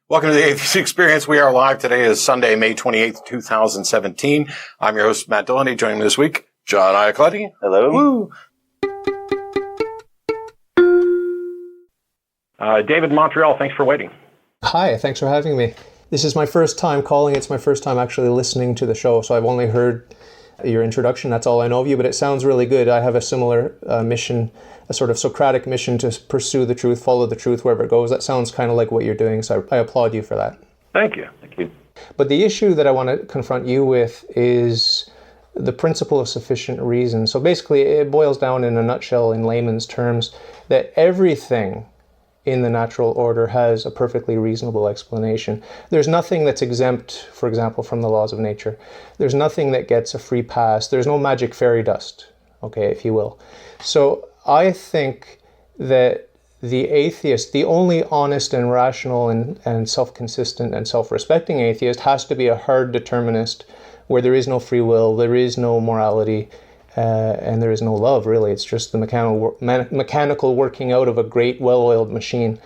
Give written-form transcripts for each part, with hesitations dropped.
Welcome to the Atheist Experience. We are live. Today is Sunday, May 28th, 2017. I'm your host, Matt Dillahunty. Joining me this week, John Iacletti. Hello. Woo. David in Montreal, thanks for waiting. Hi, thanks for having me. This is my first time calling. It's my first time actually listening to the show, so I've only heard your introduction. That's all I know of you, but it sounds really good. I have a similar mission, a sort of Socratic mission to pursue the truth, follow the truth wherever it goes. That sounds kind of like what you're doing, so I applaud you for that. Thank you. Thank you. But the issue that I want to confront you with is the principle of sufficient reason. So basically, it boils down in a nutshell, in layman's terms, that everything in the natural order has a perfectly reasonable explanation. There's nothing that's exempt, for example, from the laws of nature. There's nothing that gets a free pass. There's no magic fairy dust, okay, if you will. So I think that the atheist, the only honest and rational and self-consistent and self-respecting atheist, has to be a hard determinist where there is no free will, there is no morality, and there is no love, really. It's just the mechanical working out of a great, well-oiled machine.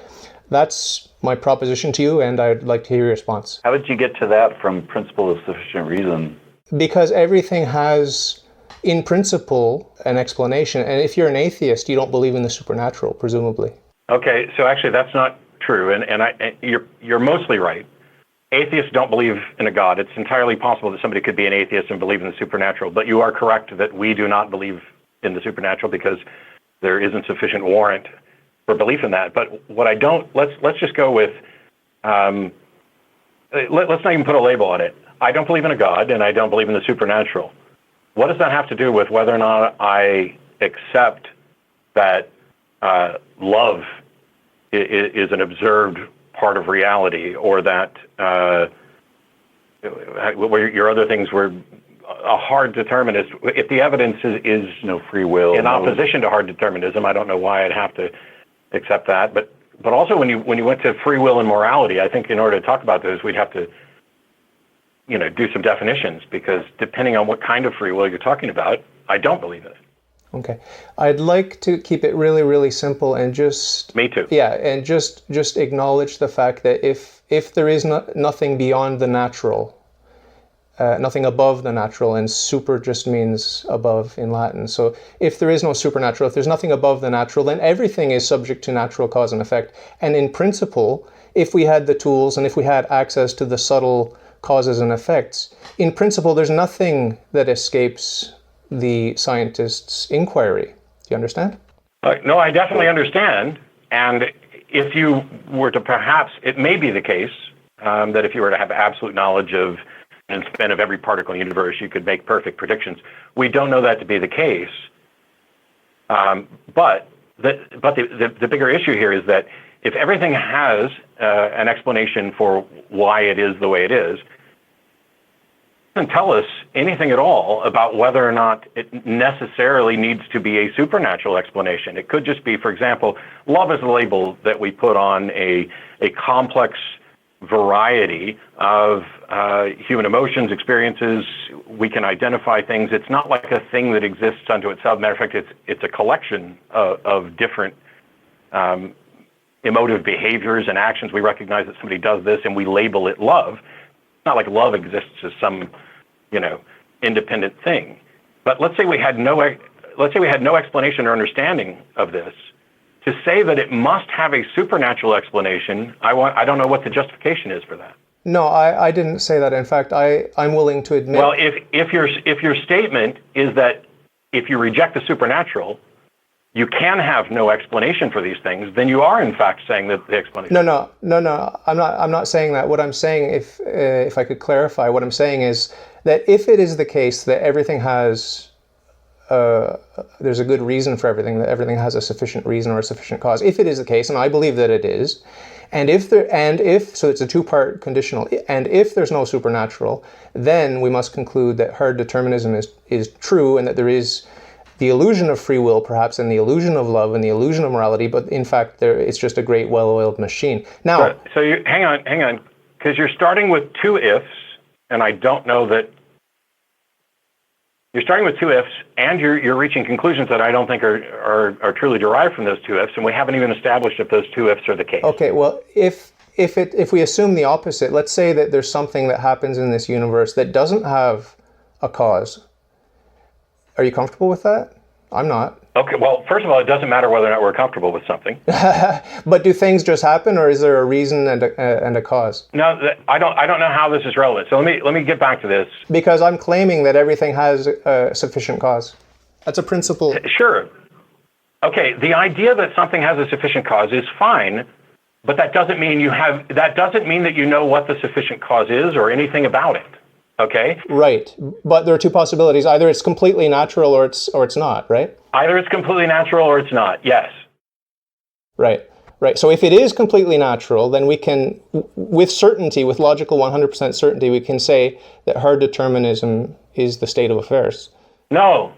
That's my proposition to you, and I'd like to hear your response. How did you get to that from principle of sufficient reason? Because everything has, in principle, an explanation. And if you're an atheist, you don't believe in the supernatural, presumably. Okay, so actually that's not true, and you're mostly right. Atheists don't believe in a God. It's entirely possible that somebody could be an atheist and believe in the supernatural, but you are correct that we do not believe in the supernatural because there isn't sufficient warrant for belief in that. But what I don't, let's just go with, let's not even put a label on it. I don't believe in a God and I don't believe in the supernatural. What does that have to do with whether or not I accept that love is an observed part of reality, or that your other things were a hard determinist? If the evidence is no free will, in opposition to hard determinism, I don't know why I'd have to accept that. But also when you went to free will and morality, I think in order to talk about those, we'd have to do some definitions, because depending on what kind of free will you're talking about, I don't believe in it. Okay. I'd like to keep it really, really simple and just... Me too. Yeah, and just acknowledge the fact that if there is nothing beyond the natural, nothing above the natural, and super just means above in Latin. So if there is no supernatural, if there's nothing above the natural, then everything is subject to natural cause and effect. And in principle, if we had the tools and if we had access to the subtle causes and effects, in principle, there's nothing that escapes the scientist's inquiry. Do you understand? No, I definitely understand. And if you were to perhaps, it may be the case that if you were to have absolute knowledge of and span of every particle in the universe, you could make perfect predictions. We don't know that to be the case. But the bigger issue here is that if everything has an explanation for why it is the way it is, doesn't tell us anything at all about whether or not it necessarily needs to be a supernatural explanation. It could just be, for example, love is a label that we put on a complex variety of human emotions, experiences. We can identify things. It's not like a thing that exists unto itself. Matter of fact, it's a collection of different emotive behaviors and actions. We recognize that somebody does this and we label it love. It's not like love exists as some, independent thing. But let's say we had no explanation or understanding of this. To say that it must have a supernatural explanation, I don't know what the justification is for that. No, I didn't say that. In fact, I'm willing to admit. Well, if your statement is that if you reject the supernatural, you can have no explanation for these things, then you are in fact saying that the explanation. No. I'm not saying that. What I'm saying, if I could clarify, what I'm saying is that if it is the case that everything has, there's a good reason for everything, that everything has a sufficient reason or a sufficient cause. If it is the case, and I believe that it is, so it's a two-part conditional. And if there's no supernatural, then we must conclude that hard determinism is true, and that there is the illusion of free will, perhaps, and the illusion of love and the illusion of morality, but in fact, it's just a great, well-oiled machine. Now, so you hang on, because you're starting with two ifs, and I don't know that you're starting with two ifs, and you're reaching conclusions that I don't think are truly derived from those two ifs, and we haven't even established if those two ifs are the case. Okay, well, if if we assume the opposite, let's say that there's something that happens in this universe that doesn't have a cause. Are you comfortable with that? I'm not. Okay, well, first of all, it doesn't matter whether or not we're comfortable with something. But do things just happen, or is there a reason and a cause? No, I don't know how this is relevant. So let me get back to this. Because I'm claiming that everything has a sufficient cause. That's a principle. Sure. Okay, the idea that something has a sufficient cause is fine, but that doesn't mean that you know what the sufficient cause is or anything about it. Okay? Right. But there are two possibilities. Either it's completely natural or it's not, right? Either it's completely natural or it's not. Yes. Right. Right. So if it is completely natural, then we can, with certainty, with logical 100% certainty, we can say that hard determinism is the state of affairs. No,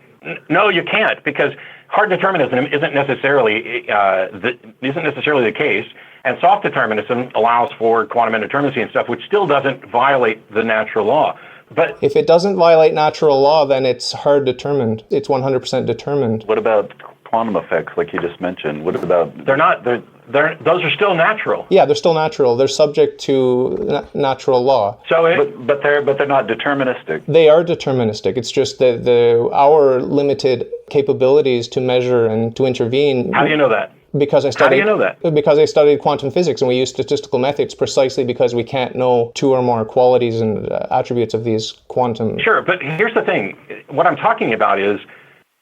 you can't, because hard determinism isn't necessarily the case, and soft determinism allows for quantum indeterminacy and stuff, which still doesn't violate the natural law. But if it doesn't violate natural law, then it's hard determined. It's 100% determined. What about quantum effects, like you just mentioned? What about... Those are still natural. Yeah, they're still natural. They're subject to natural law. So, but they're not deterministic. They are deterministic. It's just that our limited capabilities to measure and to intervene. How do you know that? Because I studied. How do you know that? Because I studied quantum physics and we use statistical methods precisely because we can't know two or more qualities and attributes of these quantum. Sure, but here's the thing. What I'm talking about is,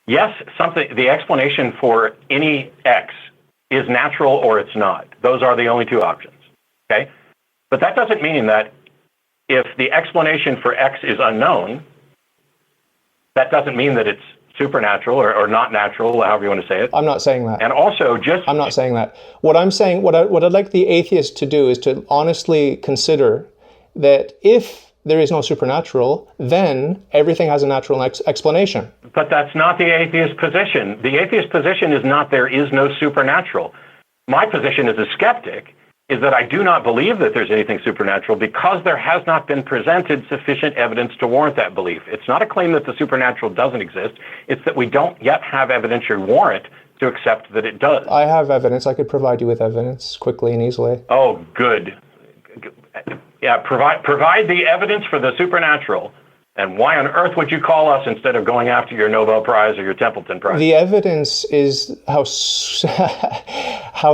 yes, the explanation for any X is natural or it's not. Those are the only two options, okay? But that doesn't mean that if the explanation for X is unknown, that doesn't mean that it's supernatural or not natural, however you want to say it. I'm not saying that. And also I'm not saying that. What I'm saying, what I'd like the atheist to do is to honestly consider that if there is no supernatural, then everything has a natural explanation. But that's not the atheist position. The atheist position is not there is no supernatural. My position as a skeptic is that I do not believe that there's anything supernatural because there has not been presented sufficient evidence to warrant that belief. It's not a claim that the supernatural doesn't exist. It's that we don't yet have evidentiary warrant to accept that it does. I have evidence. I could provide you with evidence quickly and easily. Oh, good. Yeah, provide the evidence for the supernatural. And why on earth would you call us instead of going after your Nobel Prize or your Templeton Prize? The evidence is how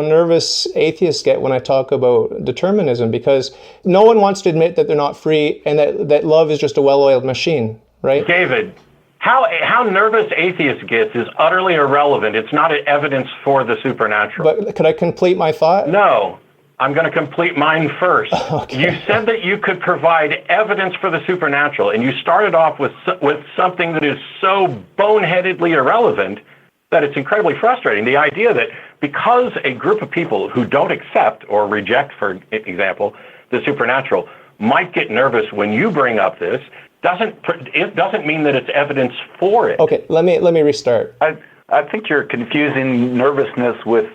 nervous atheists get when I talk about determinism, because no one wants to admit that they're not free and that love is just a well-oiled machine, right? David, how nervous atheists gets is utterly irrelevant. It's not evidence for the supernatural. But could I complete my thought? No. I'm going to complete mine first. Okay. You said that you could provide evidence for the supernatural, and you started off with something that is so boneheadedly irrelevant that it's incredibly frustrating. The idea that because a group of people who don't accept or reject, for example, the supernatural might get nervous when you bring up this doesn't mean that it's evidence for it. Okay, let me restart. I think you're confusing nervousness with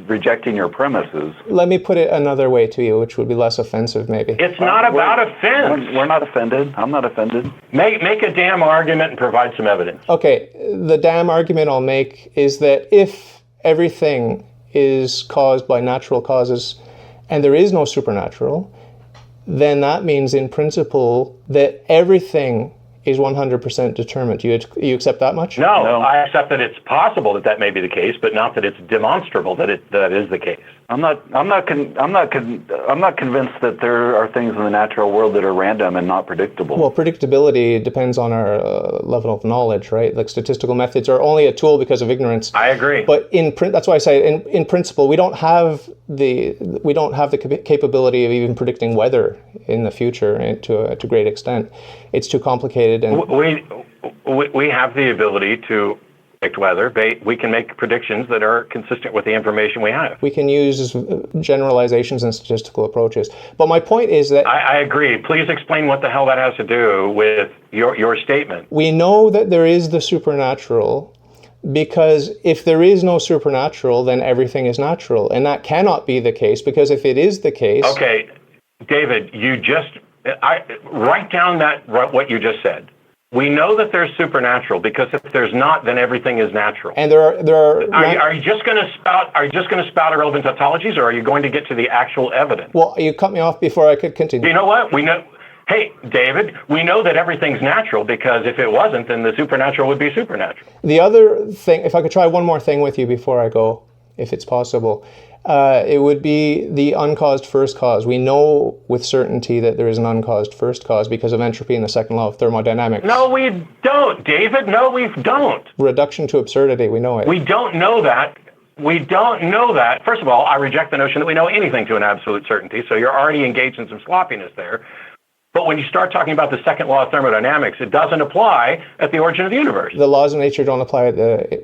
rejecting your premises. Let me put it another way to you, which would be less offensive, maybe. It's not about offense. We're not offended. I'm not offended. Make a damn argument and provide some evidence. Okay, the damn argument I'll make is that if everything is caused by natural causes and there is no supernatural, then that means in principle that everything is 100% determined. You accept that much? No, I accept that it's possible that may be the case, but not that it's demonstrable that is the case. I'm not convinced that there are things in the natural world that are random and not predictable. Well, predictability depends on our level of knowledge, right? Like statistical methods are only a tool because of ignorance. I agree. But that's why I say in principle we don't have the capability of even predicting weather in the future to a great extent. It's too complicated. And we have the ability to predict weather. We can make predictions that are consistent with the information we have. We can use generalizations and statistical approaches. But my point is that... I agree. Please explain what the hell that has to do with your statement. We know that there is the supernatural because if there is no supernatural, then everything is natural. And that cannot be the case, because if it is the case... Okay, David, write down what you just said. We know that there's supernatural because if there's not, then everything is natural. And there are. Are you just going to spout? Are you just going to spout irrelevant tautologies, or are you going to get to the actual evidence? Well, you cut me off before I could continue. You know what? We know. Hey, David, we know that everything's natural because if it wasn't, then the supernatural would be supernatural. The other thing, if I could try one more thing with you before I go, if it's possible, it would be the uncaused first cause. We know with certainty that there is an uncaused first cause because of entropy and the second law of thermodynamics. No, we don't, David. No, we don't. Reduction to absurdity, we know it. We don't know that. We don't know that. First of all, I reject the notion that we know anything to an absolute certainty, so you're already engaged in some sloppiness there. But when you start talking about the second law of thermodynamics, it doesn't apply at the origin of the universe. The laws of nature don't apply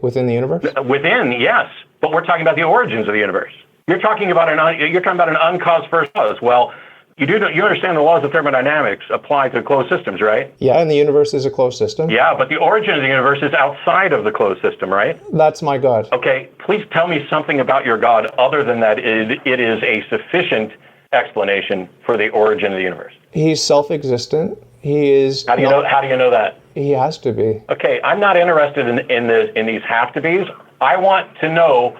within the universe? Within, yes. But we're talking about the origins of the universe. You're talking about an uncaused first cause. Well, you understand the laws of thermodynamics apply to closed systems, right? Yeah, and the universe is a closed system. Yeah, but the origin of the universe is outside of the closed system, right? That's my God. Okay, please tell me something about your God other than that it is a sufficient explanation for the origin of the universe. He's self-existent. He is. How do you know that? He has to be. Okay, I'm not interested in these have to be's. I want to know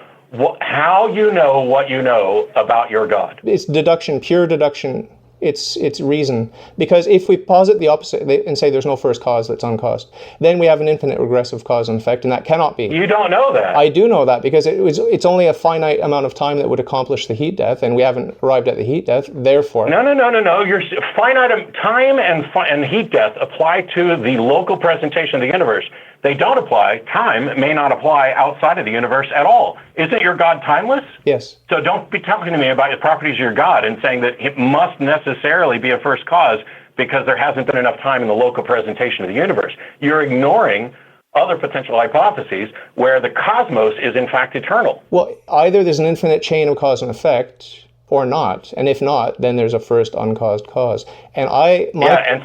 how you know what you know about your God. It's deduction, pure deduction. It's reason. Because if we posit the opposite and say there's no first cause that's uncaused, then we have an infinite regressive cause and effect, and that cannot be. You don't know that. I do know that because it's only a finite amount of time that would accomplish the heat death, and we haven't arrived at the heat death. Therefore, no. Your finite time and heat death apply to the local presentation of the universe. They don't apply. Time may not apply outside of the universe at all. Isn't your God timeless? Yes. So don't be talking to me about the properties of your God and saying that it must necessarily be a first cause because there hasn't been enough time in the local presentation of the universe. You're ignoring other potential hypotheses where the cosmos is in fact eternal. Well, either there's an infinite chain of cause and effect or not. And if not, then there's a first uncaused cause. And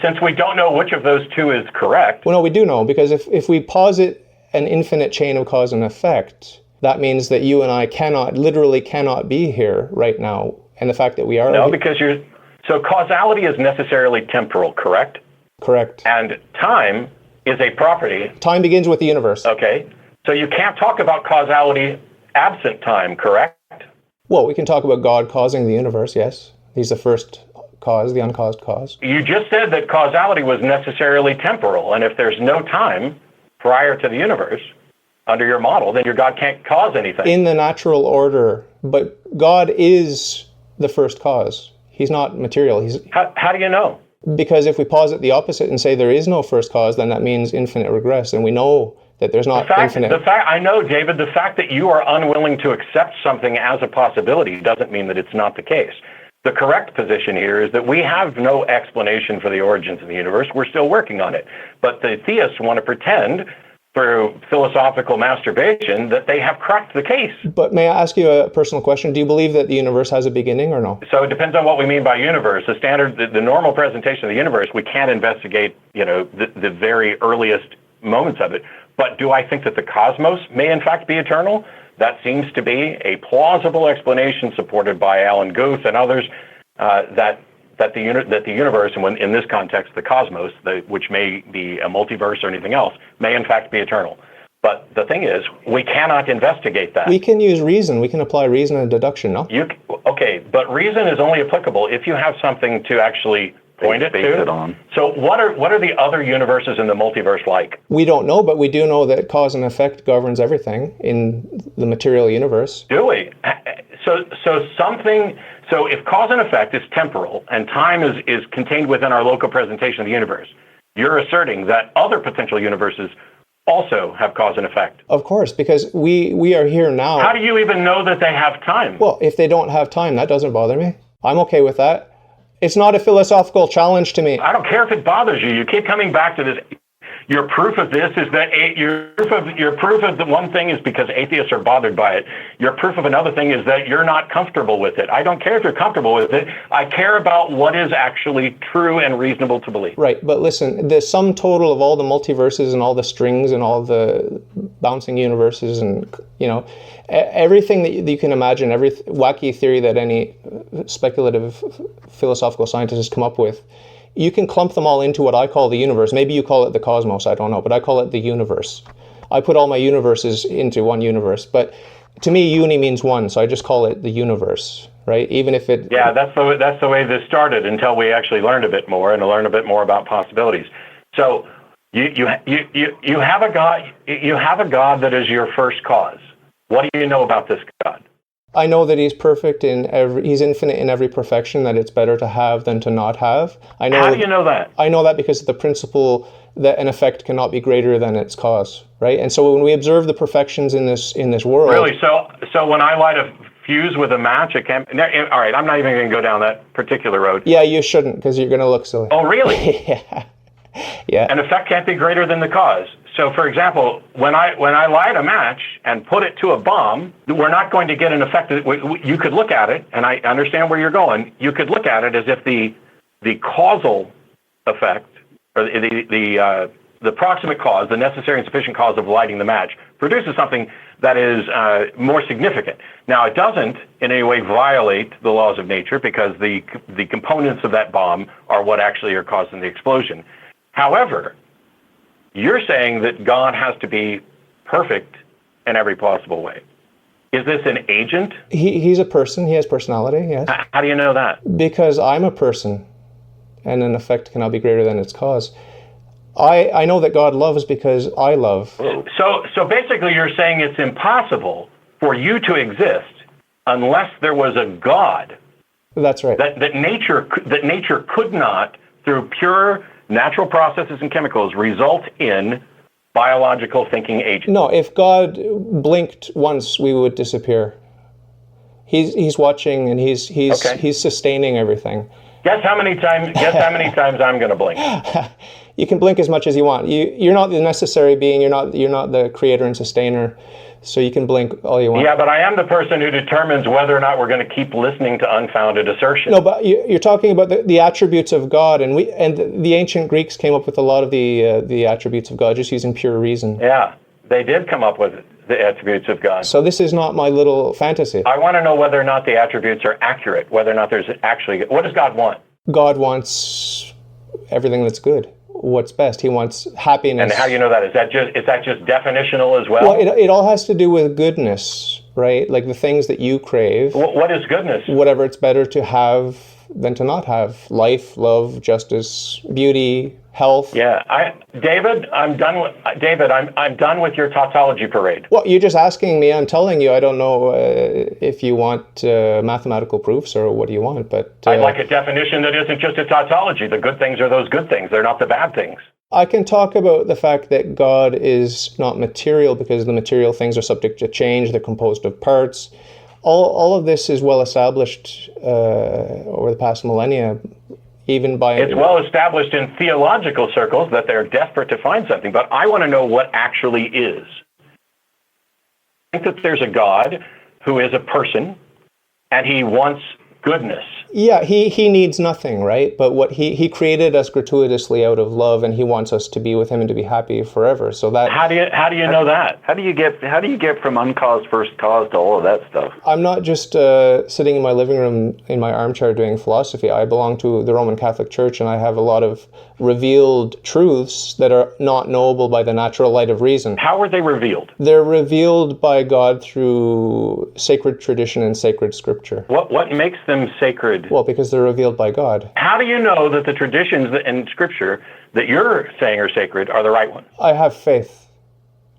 since we don't know which of those two is correct. Well, no, we do know, because if we posit an infinite chain of cause and effect, that means that you and I literally cannot be here right now. And the fact that we are... No, because so causality is necessarily temporal, correct? Correct. And time is a property. Time begins with the universe. Okay. So you can't talk about causality absent time, correct? Well, we can talk about God causing the universe, yes. He's the first cause, the uncaused cause. You just said that causality was necessarily temporal, and if there's no time prior to the universe, under your model, then your God can't cause anything. In the natural order, but God is the first cause. He's not material. How do you know? Because if we posit the opposite and say there is no first cause, then that means infinite regress, and we know that there's not infinite. I know, David, the fact that you are unwilling to accept something as a possibility doesn't mean that it's not the case. The correct position here is that we have no explanation for the origins of the universe. We're still working on it. But the theists want to pretend through philosophical masturbation that they have cracked the case. But may I ask you a personal question? Do you believe that the universe has a beginning or no? So it depends on what we mean by universe. The normal presentation of the universe, we can't investigate, the very earliest moments of it. But do I think that the cosmos may in fact be eternal? That seems to be a plausible explanation supported by Alan Guth and others that the universe, and in this context the cosmos, which may be a multiverse or anything else, may in fact be eternal. But the thing is, we cannot investigate that. We can use reason. We can apply reason and deduction, no? Okay, but reason is only applicable if you have something to actually point it to. So what are the other universes in the multiverse like? We don't know, but we do know that cause and effect governs everything in the material universe. Do we? So if cause and effect is temporal and time is contained within our local presentation of the universe, you're asserting that other potential universes also have cause and effect. Of course, because we are here now. How do you even know that they have time? Well, if they don't have time, that doesn't bother me. I'm okay with that. It's not a philosophical challenge to me. I don't care if it bothers you. You keep coming back to this. Your proof of this is that your proof of the one thing is because atheists are bothered by it. Your proof of another thing is that you're not comfortable with it. I don't care if you're comfortable with it. I care about what is actually true and reasonable to believe. Right, but listen, the sum total of all the multiverses and all the strings and all the bouncing universes and, everything that you can imagine, every wacky theory that any speculative philosophical scientist has come up with, you can clump them all into what I call the universe. Maybe you call it the cosmos, I don't know, but I call it the universe. I put all my universes into one universe, but to me, uni means one, so I just call it the universe, right? Even if it... Yeah, that's the way this started until we actually learned a bit more and learned a bit more about possibilities. So you have a God that is your first cause. What do you know about this God? I know that he's perfect he's infinite in every perfection, that it's better to have than to not have. How do you know that? I know that because of the principle that an effect cannot be greater than its cause, right? And so when we observe the perfections in this world... Really? So when I light a fuse with a match, it can't... All right, I'm not even going to go down that particular road. Yeah, you shouldn't, because you're going to look silly. Oh, really? Yeah. Yeah. An effect can't be greater than the cause. So, for example, when I light a match and put it to a bomb, we're not going to get an effect. You could look at it, and I understand where you're going. You could look at it as if the causal effect, or the proximate cause, the necessary and sufficient cause of lighting the match, produces something that is more significant. Now, it doesn't in any way violate the laws of nature, because the components of that bomb are what actually are causing the explosion. However, you're saying that God has to be perfect in every possible way. Is this an agent? He's a person. He has personality, yes. How do you know that? Because I'm a person, and an effect cannot be greater than its cause. I know that God loves because I love. So basically you're saying it's impossible for you to exist unless there was a God. That's right. That nature could not, through pure natural processes and chemicals, result in biological thinking agents. No, if God blinked once, we would disappear. He's watching, and he's sustaining everything. Guess how many times I'm going to blink. You can blink as much as you want. You're not the necessary being. You're not the creator and sustainer. So you can blink all you want. Yeah, but I am the person who determines whether or not we're going to keep listening to unfounded assertions. No, but you're talking about the attributes of God, and the ancient Greeks came up with a lot of the attributes of God just using pure reason. Yeah, they did come up with the attributes of God. So this is not my little fantasy. I want to know whether or not the attributes are accurate, whether or not there's actually... What does God want? God wants everything that's good. What's best. He wants happiness. And how do you know that? Is that just definitional as well? Well, it all has to do with goodness, right? Like the things that you crave. What is goodness? Whatever it's better to have than to not have. Life, love, justice, beauty, health. Yeah, David, I'm done with your tautology parade. Well, you're just asking me. I'm telling you. I don't know if you want mathematical proofs or what do you want, but I'd like a definition that isn't just a tautology. The good things are those good things. They're not the bad things. I can talk about the fact that God is not material because the material things are subject to change. They're composed of parts. All of this is well established over the past millennia. It's well established in theological circles that they're desperate to find something, but I want to know what actually is. I think that there's a God who is a person, and he wants goodness. Yeah, he needs nothing, right? But what he created us gratuitously out of love, and he wants us to be with him and to be happy forever. So that how do you know that? How do you get from uncaused first cause to all of that stuff? I'm not just sitting in my living room in my armchair doing philosophy. I belong to the Roman Catholic Church, and I have a lot of revealed truths that are not knowable by the natural light of reason. How are they revealed? They're revealed by God through sacred tradition and sacred scripture. What makes them sacred? Well, because they're revealed by God. How do you know that the traditions in Scripture that you're saying are sacred are the right ones? I have faith.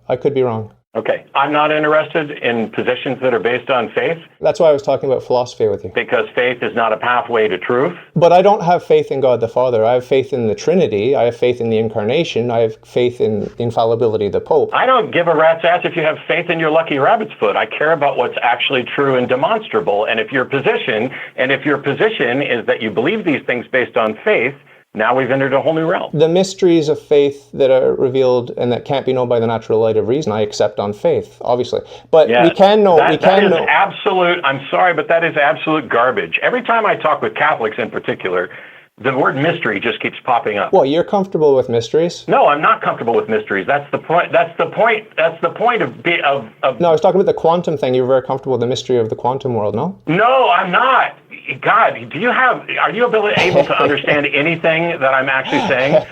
I could be wrong. Okay. I'm not interested in positions that are based on faith. That's why I was talking about philosophy with you. Because faith is not a pathway to truth. But I don't have faith in God the Father. I have faith in the Trinity. I have faith in the Incarnation. I have faith in the infallibility of the Pope. I don't give a rat's ass if you have faith in your lucky rabbit's foot. I care about what's actually true and demonstrable. And if your position is that you believe these things based on faith, now we've entered a whole new realm. The mysteries of faith that are revealed and that can't be known by the natural light of reason, I accept on faith, obviously. But we can know. Absolute. I'm sorry, but that is absolute garbage. Every time I talk with Catholics in particular, the word mystery just keeps popping up. Well, you're comfortable with mysteries? No, I'm not comfortable with mysteries. That's the point. That's the point of. No, I was talking about the quantum thing. You're very comfortable with the mystery of the quantum world, no? No, I'm not. God, are you able to understand anything that I'm actually saying?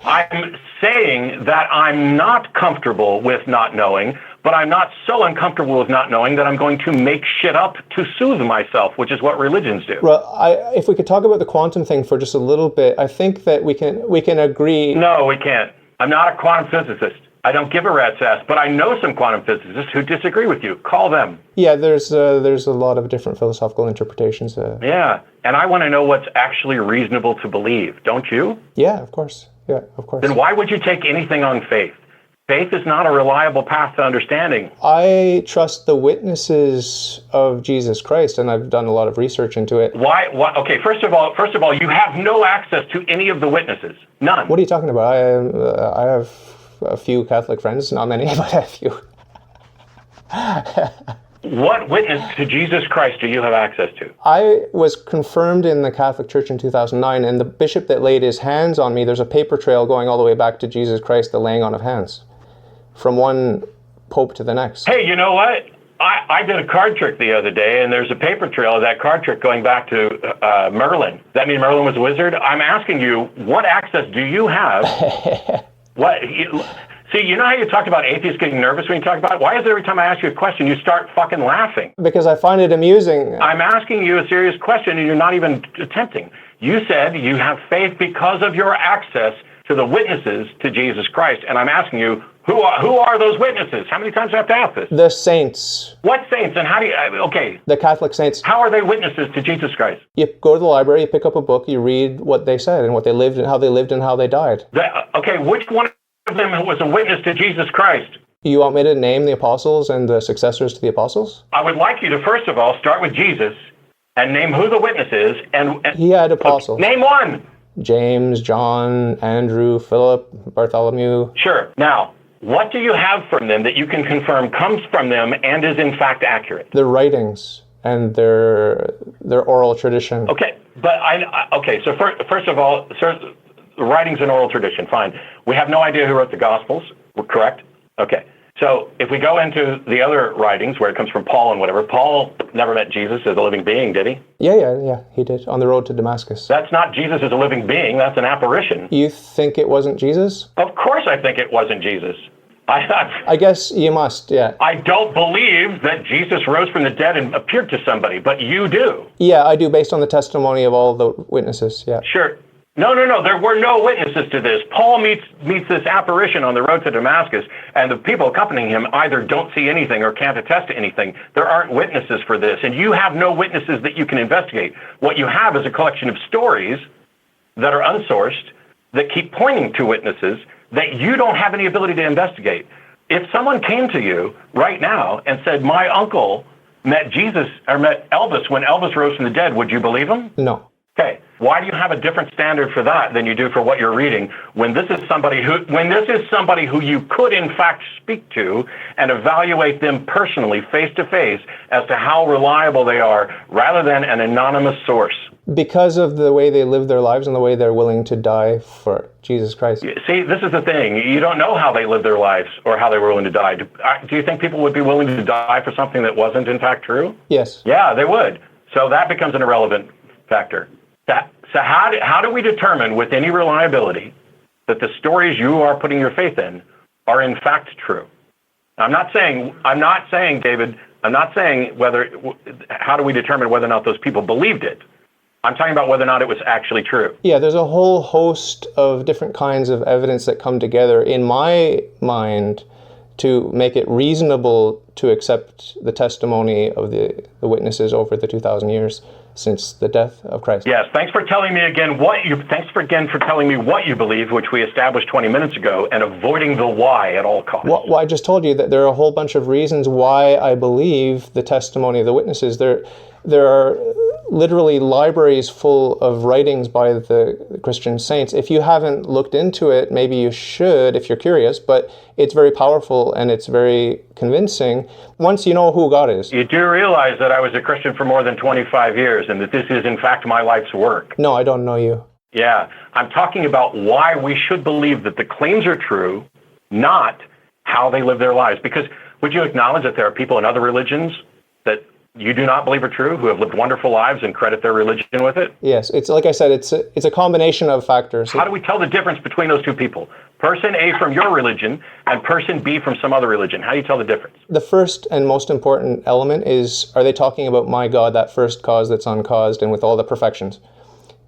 I'm saying that I'm not comfortable with not knowing, but I'm not so uncomfortable with not knowing that I'm going to make shit up to soothe myself, which is what religions do. Well, if we could talk about the quantum thing for just a little bit, I think that we can agree. No, we can't. I'm not a quantum physicist. I don't give a rat's ass, but I know some quantum physicists who disagree with you. Call them. Yeah, there's a lot of different philosophical interpretations. Yeah, and I want to know what's actually reasonable to believe, don't you? Yeah, of course. Yeah, of course. Then why would you take anything on faith? Faith is not a reliable path to understanding. I trust the witnesses of Jesus Christ, and I've done a lot of research into it. Why? Okay, first of all, you have no access to any of the witnesses. None. What are you talking about? I have a few Catholic friends, not many, but a few. What witness to Jesus Christ do you have access to? I was confirmed in the Catholic Church in 2009, and the bishop that laid his hands on me, there's a paper trail going all the way back to Jesus Christ, the laying on of hands, from one pope to the next. Hey, you know what? I did a card trick the other day, and there's a paper trail of that card trick going back to Merlin. Does that mean Merlin was a wizard? I'm asking you, what access do you have? See, you know how you talked about atheists getting nervous when you talk about it? Why is it every time I ask you a question, you start fucking laughing? Because I find it amusing. I'm asking you a serious question, and you're not even attempting. You said you have faith because of your access to the witnesses to Jesus Christ, and I'm asking you, who are those witnesses? How many times do I have to ask this? The saints. What saints, and how do you, okay. The Catholic saints. How are they witnesses to Jesus Christ? You go to the library, you pick up a book, you read what they said and what they lived and how they died. Okay, which one of them was a witness to Jesus Christ? You want me to name the apostles and the successors to the apostles? I would like you to, first of all, start with Jesus and name who the witness is. And he had apostles. Name one. James, John, Andrew, Philip, Bartholomew. Sure. Now, what do you have from them that you can confirm comes from them and is in fact accurate? Their writings and their oral tradition. Okay, but so first of all, the writings and oral tradition, fine. We have no idea who wrote the Gospels, we're correct? Okay, so if we go into the other writings where it comes from Paul and whatever, Paul never met Jesus as a living being, did he? Yeah, he did, on the road to Damascus. That's not Jesus as a living being, that's an apparition. You think it wasn't Jesus? Of course I think it wasn't Jesus. I guess you must, yeah. I don't believe that Jesus rose from the dead and appeared to somebody, but you do. Yeah, I do, based on the testimony of all the witnesses, yeah. Sure. No, there were no witnesses to this. Paul meets this apparition on the road to Damascus, and the people accompanying him either don't see anything or can't attest to anything. There aren't witnesses for this, and you have no witnesses that you can investigate. What you have is a collection of stories that are unsourced, that keep pointing to witnesses that you don't have any ability to investigate. If someone came to you right now and said, my uncle met Jesus or met Elvis when Elvis rose from the dead, would you believe him? No. Okay. Why do you have a different standard for that than you do for what you're reading when this is somebody who you could in fact speak to and evaluate them personally face to face as to how reliable they are rather than an anonymous source? Because of the way they live their lives and the way they're willing to die for Jesus Christ. See, this is the thing. You don't know how they live their lives or how they were willing to die. Do you think people would be willing to die for something that wasn't in fact true? Yes. Yeah, they would. So that becomes an irrelevant factor. So how do we determine with any reliability that the stories you are putting your faith in are in fact true? I'm not saying, David, how do we determine whether or not those people believed it? I'm talking about whether or not it was actually true. Yeah, there's a whole host of different kinds of evidence that come together in my mind to make it reasonable to accept the testimony of the witnesses over the 2,000 years since the death of Christ. Yes, thanks for telling me again what you believe, which we established 20 minutes ago, and avoiding the why at all costs. Well, I just told you that there are a whole bunch of reasons why I believe the testimony of the witnesses. There are literally libraries full of writings by the Christian saints. If you haven't looked into it, maybe you should if you're curious, but it's very powerful and it's very convincing once you know who God is. You do realize that I was a Christian for more than 25 years and that this is in fact my life's work. No, I don't know you. Yeah, I'm talking about why we should believe that the claims are true, not how they live their lives. Because would you acknowledge that there are people in other religions that you do not believe are true, who have lived wonderful lives and credit their religion with it? Yes, it's like I said, it's a combination of factors. How do we tell the difference between those two people? Person A from your religion and person B from some other religion. How do you tell the difference? The first and most important element is, are they talking about my God, that first cause that's uncaused and with all the perfections?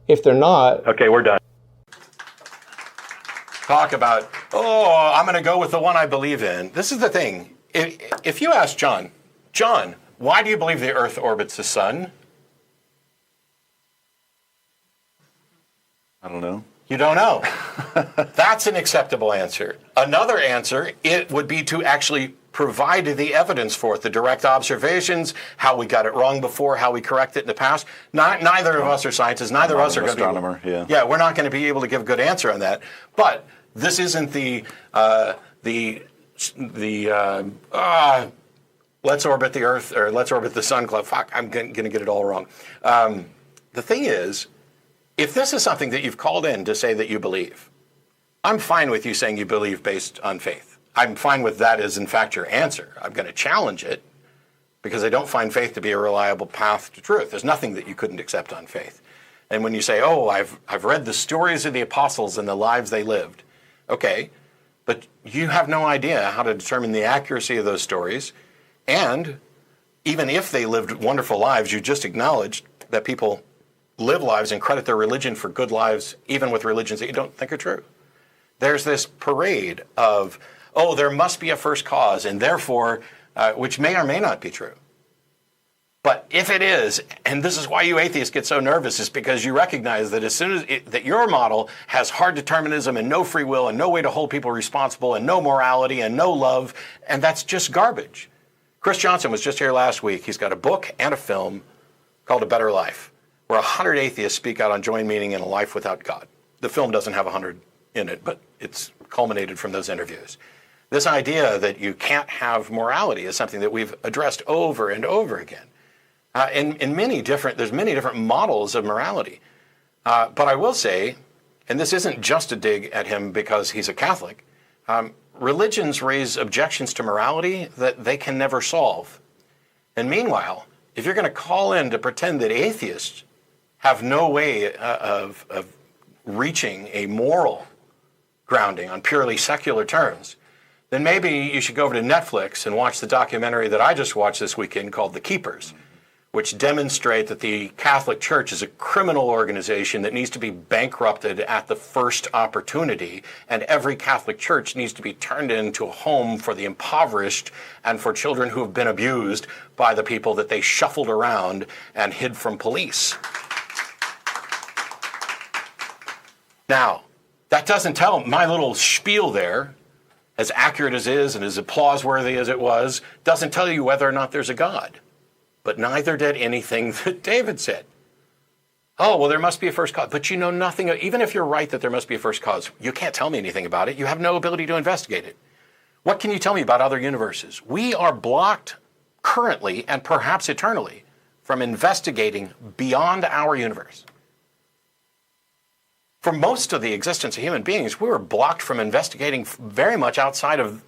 If they're not... Okay, we're done. Talk about, I'm going to go with the one I believe in. This is the thing. If you ask John, why do you believe the Earth orbits the sun? I don't know. You don't know. That's an acceptable answer. Another answer, it would be to actually provide the evidence for it, the direct observations, how we got it wrong before, how we correct it in the past. Neither of us are scientists. Neither of us are going to be... astronomer, yeah. Yeah, we're not going to be able to give a good answer on that. But this isn't let's orbit the Earth, or let's orbit the Sun club. Fuck, I'm going to get it all wrong. The thing is, if this is something that you've called in to say that you believe, I'm fine with you saying you believe based on faith. I'm fine with that as, in fact, your answer. I'm going to challenge it because I don't find faith to be a reliable path to truth. There's nothing that you couldn't accept on faith. And when you say, I've read the stories of the apostles and the lives they lived, okay, but you have no idea how to determine the accuracy of those stories. And even if they lived wonderful lives, you just acknowledged that people live lives and credit their religion for good lives, even with religions that you don't think are true. There's this parade of, there must be a first cause, and therefore, which may or may not be true. But if it is, and this is why you atheists get so nervous, is because you recognize that as soon as that your model has hard determinism and no free will and no way to hold people responsible and no morality and no love, and that's just garbage. Chris Johnson was just here last week. He's got a book and a film called A Better Life, where 100 atheists speak out on joy, meaning, and a life without God. The film doesn't have 100 in it, but it's culminated from those interviews. This idea that you can't have morality is something that we've addressed over and over again. There's many different models of morality. But I will say, and this isn't just a dig at him because he's a Catholic, religions raise objections to morality that they can never solve. And meanwhile, if you're going to call in to pretend that atheists have no way of reaching a moral grounding on purely secular terms, then maybe you should go over to Netflix and watch the documentary that I just watched this weekend called The Keepers, which demonstrate that the Catholic Church is a criminal organization that needs to be bankrupted at the first opportunity, and every Catholic church needs to be turned into a home for the impoverished and for children who have been abused by the people that they shuffled around and hid from police. Now, that doesn't tell my little spiel there, as accurate as it is and as applause-worthy as it was, doesn't tell you whether or not there's a God. But neither did anything that David said. There must be a first cause. But you know nothing. Even if you're right that there must be a first cause, you can't tell me anything about it. You have no ability to investigate it. What can you tell me about other universes? We are blocked currently and perhaps eternally from investigating beyond our universe. For most of the existence of human beings, we were blocked from investigating very much outside of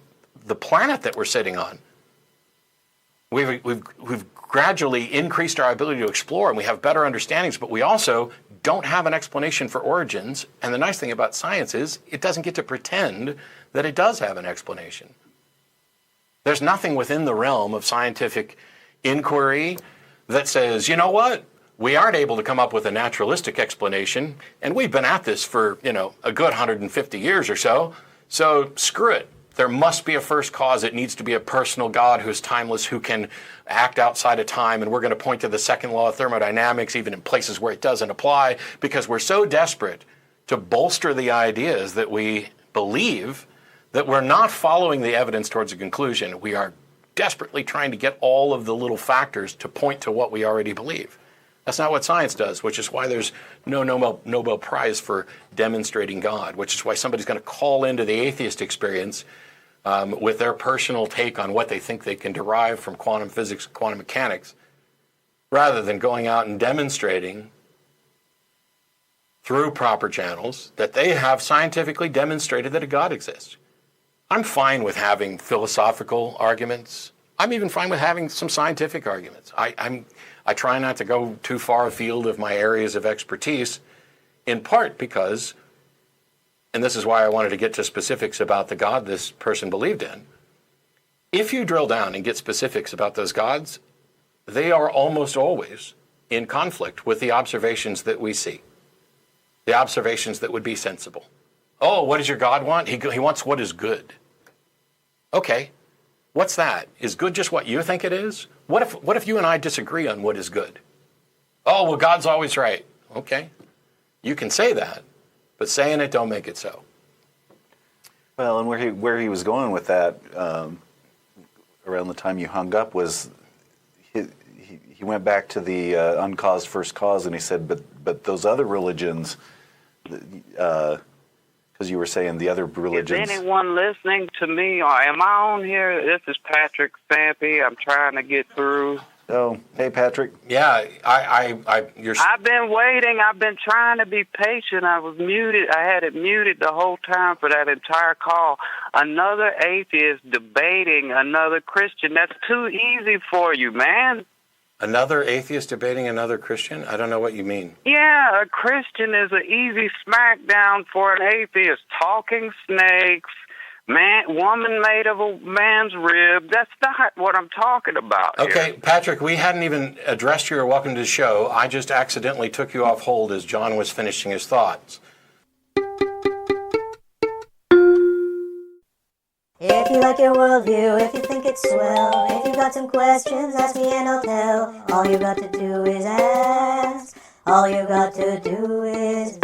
the planet that we're sitting on. We've gradually increased our ability to explore, and we have better understandings, but we also don't have an explanation for origins. And the nice thing about science is it doesn't get to pretend that it does have an explanation. There's nothing within the realm of scientific inquiry that says, you know what? We aren't able to come up with a naturalistic explanation, and we've been at this for, a good 150 years or so, so screw it. There must be a first cause. It needs to be a personal God who's timeless, who can act outside of time, and we're going to point to the second law of thermodynamics, even in places where it doesn't apply, because we're so desperate to bolster the ideas that we believe that we're not following the evidence towards a conclusion. We are desperately trying to get all of the little factors to point to what we already believe. That's not what science does, which is why there's no Nobel Prize for demonstrating God, which is why somebody's going to call into the Atheist Experience with their personal take on what they think they can derive from quantum physics, quantum mechanics, rather than going out and demonstrating through proper channels that they have scientifically demonstrated that a God exists. I'm fine with having philosophical arguments I'm even fine with having some scientific arguments. I try not to go too far afield of my areas of expertise, in part because, and this is why I wanted to get to specifics about the God this person believed in, if you drill down and get specifics about those gods, they are almost always in conflict with the observations that we see, the observations that would be sensible. Oh, what does your God want? He wants what is good. Okay, what's that? Is good just what you think it is? What if you and I disagree on what is good? Oh, well, God's always right. Okay, you can say that, but saying it don't make it so. Well, and where he was going with that around the time you hung up was he went back to the uncaused first cause, and he said, but those other religions, because you were saying the other religions. Is anyone listening to me, or am I on here? This is Patrick Stampy. I'm trying to get through. Oh, hey, Patrick. Yeah, I've been waiting. I've been trying to be patient. I was muted. I had it muted the whole time for that entire call. Another atheist debating another Christian. That's too easy for you, man. Another atheist debating another Christian? I don't know what you mean. Yeah, a Christian is an easy smackdown for an atheist. Talking snakes, woman made of a man's rib. That's not what I'm talking about Okay, here. Patrick, we hadn't even addressed you or welcome to the show. I just accidentally took you off hold as John was finishing his thoughts. If you like your worldview, if you think it's swell, if you got some questions, ask me and I'll tell. All you got to do is ask. All you got to do is